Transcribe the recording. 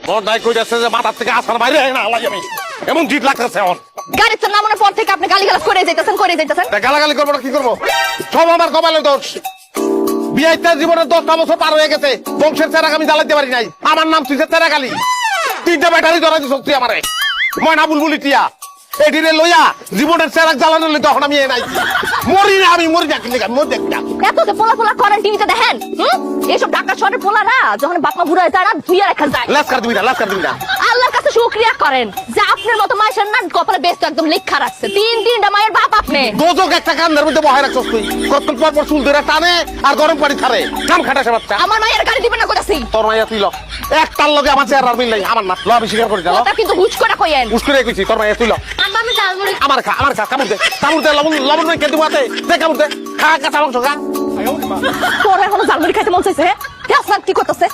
তোর নাই কইতাছে যে মাথার থেকে আসার বাইরে না আলাই আমি এমন জিত লাগতেছে এখন গাড়িতে নামানোর পর থেকে আপনি গালিগালাজ করে যাইতেছেন গালাগালি করবো না কি করবো সব আমার কপালের দোষ বিয়েতে জীবনের 10টা বছর পার হয়ে গেছে বংশের চেরাগ আমি জ্বালাইতে পারি নাই আমার নাম তুই চেরাগালি 3টা ব্যাটারি ধরাই দিস তুই আমারে ময়না বুলবুলি টিয়া এটিরে লইয়া জীবনের চেরাগ জ্বালানো লই তখন আমি নাই মরি না আমি মরি যাক মরি দেখ না এত যে পোলা করেন টিভিতে দেখেন এইসব ঢাকা শহরের পোলারা যখন বাপমা বুড়া হয় তারা ধুইয়া রাখা যায় লাস্কার দিবি না আল্লাহর কাছে শুকরিয়া করেন যে আপনার মতো মায়ের না কপালে বেশ একদম লেখা রাখছে 3টা মায়ের বাপ আপনি দোজক একটা কান্দার মধ্যে বহায় রাখছস তুই কতক্ষণ পর চুল ধরে টানে আর গরম পানি ছাড়ে কাম খাটাছে বাচ্চা আমার মায়ের গাড়ি দিবেন না কইতাছি তোর মাইয়া তুই ল একটার লগে আমার চেহারার মিল নাই আমার না ল আমি স্বীকার করি না ওটা কিন্তু হুট করে কইেন হুট করে কইছি তোর মাইয়া তুই ল আমি জালমুড়ি আমার খা কামড় দে লবণ নাই কেটে মাতে দে কামড় দে খা কাঁচা মাংস খা তোর এখনো জালমুড়ি খাইতে মন চাইছে হ্যাঁ কি করতেছে